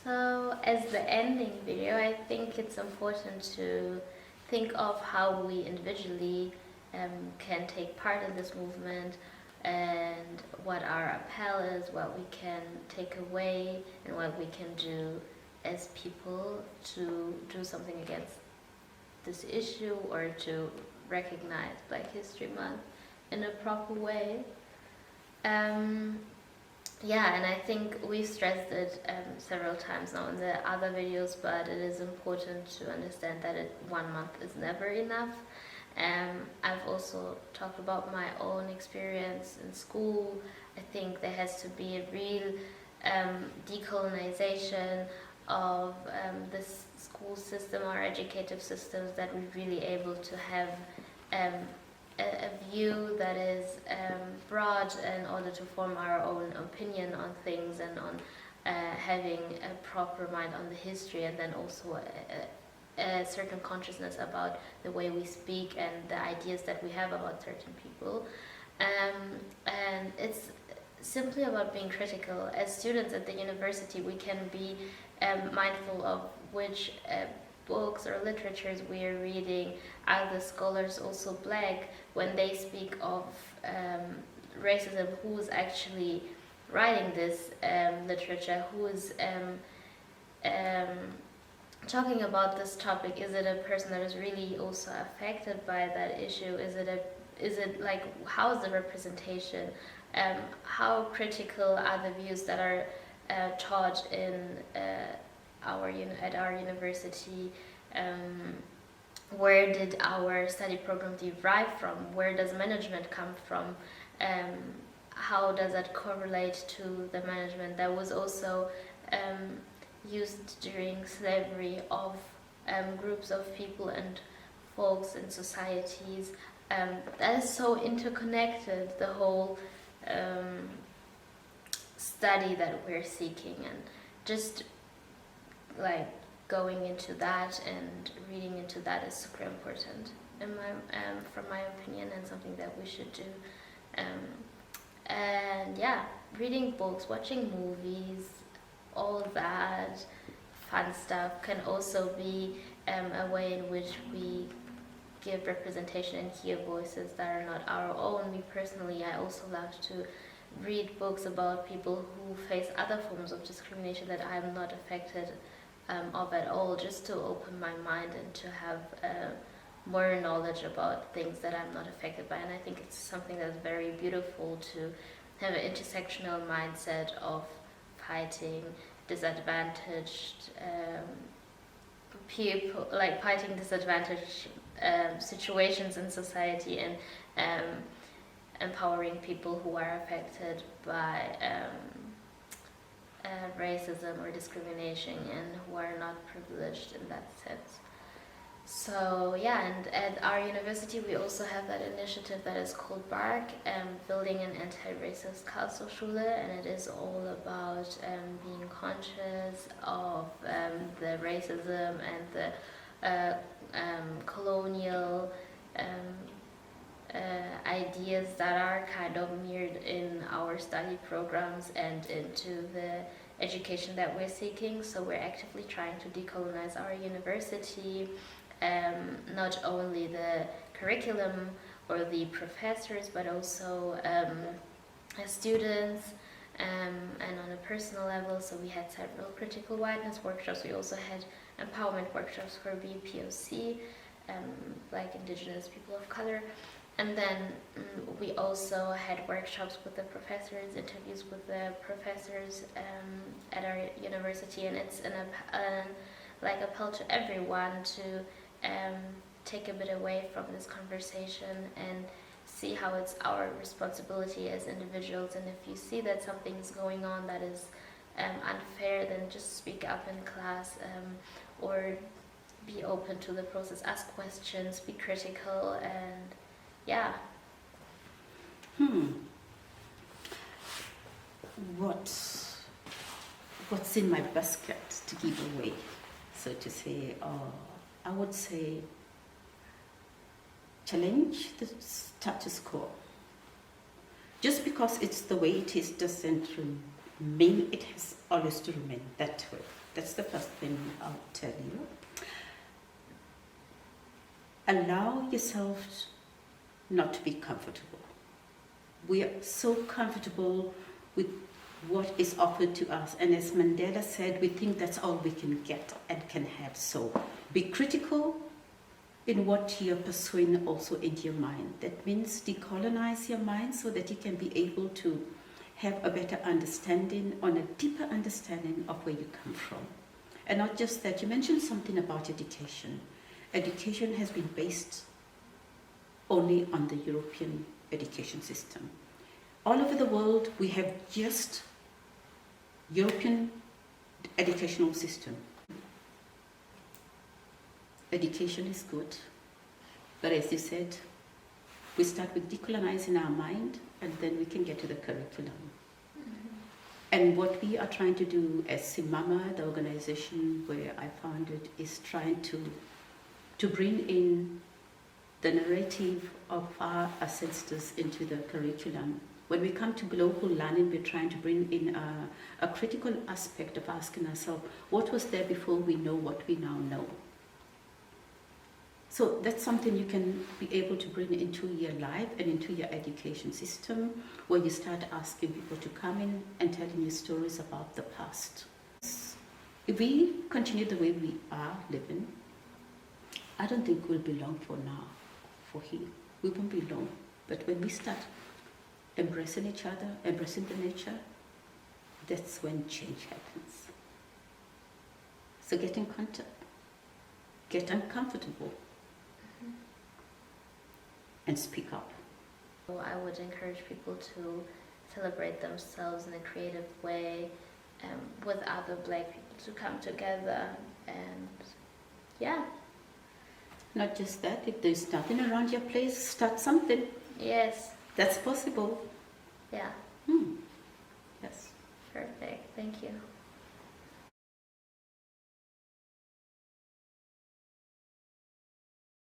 So, as the ending video, I think it's important to think of how we individually can take part in this movement and what our appell is, what we can take away, and what we can do as people to do something against this issue or to recognize Black History Month in a proper way. Yeah, and I think we've stressed it several times now in the other videos, but it is important to understand that 1 month is never enough. I've also talked about my own experience in school. I think there has to be a real decolonization of this school system, our educative systems, that we're really able to have a view that is broad in order to form our own opinion on things and on having a proper mind on the history, and then also a certain consciousness about the way we speak and the ideas that we have about certain people. And it's simply about being critical. As students at the university, we can be mindful of which books or literatures we are reading. Are the scholars also Black? When they speak of racism, who's actually writing this literature? Who's talking about this topic? Is it a person that is really also affected by that issue? Is it like, how's the representation? How critical are the views that are taught in at our university? Where did our study program derive from? Where does management come from? How does that correlate to the management that was also used during slavery of groups of people and folks and societies? That is so interconnected, the whole study that we're seeking, and just like going into that and reading into that is super important from my opinion, and something that we should do. And yeah, reading books, watching movies, all of that fun stuff can also be a way in which we give representation and hear voices that are not our own. Me personally, I also love to read books about people who face other forms of discrimination that I am not affected of at all, just to open my mind and to have more knowledge about things that I'm not affected by. And I think it's something that's very beautiful to have an intersectional mindset of fighting disadvantaged people, like fighting disadvantaged situations in society, and empowering people who are affected by racism or discrimination and who are not privileged in that sense. So yeah, and at our university we also have that initiative that is called BARC, Building an Anti-Racist Karlshochschule, and it is all about being conscious of the racism and the colonial ideas that are kind of mirrored in our study programs and into the education that we're seeking. So we're actively trying to decolonize our university, not only the curriculum or the professors, but also as students, and on a personal level. So we had several critical whiteness workshops. We also had empowerment workshops for BIPoC, like Indigenous people of color. And then we also had workshops with the professors, interviews with the professors at our university, and it's an appel to everyone to take a bit away from this conversation and see how it's our responsibility as individuals. And if you see that something is going on that is unfair, then just speak up in class, or be open to the process, ask questions, be critical, and yeah. What's in my basket to give away, so to say? I would say challenge the status quo. Just because it's the way it is doesn't it has always to remain that way. That's the first thing I'll tell you. Allow yourself not to be comfortable. We are so comfortable with what is offered to us, and as Mandela said, we think that's all we can get and can have. So be critical in what you're pursuing also in your mind. That means decolonize your mind so that you can be able to have a better understanding, on a deeper understanding of where you come from. And not just that, you mentioned something about education. Education has been based only on the European education system. All over the world, we have just European educational system. Education is good, but as you said, we start with decolonizing our mind, and then we can get to the curriculum. And what we are trying to do as SIMAMA, the organization where I founded, is trying to bring in the narrative of our ancestors into the curriculum. When we come to global learning, we're trying to bring in a critical aspect of asking ourselves, what was there before we know what we now know? So that's something you can be able to bring into your life and into your education system, where you start asking people to come in and telling you stories about the past. If we continue the way we are living, I don't think we'll be long for now, for here. We won't be long. But when we start embracing each other, embracing the nature, that's when change happens. So get in contact, get uncomfortable, and speak up. I would encourage people to celebrate themselves in a creative way, with other Black people to come together, and yeah. Not just that, if there's nothing around your place, start something. Yes. That's possible. Yeah. Yes. Perfect. Thank you.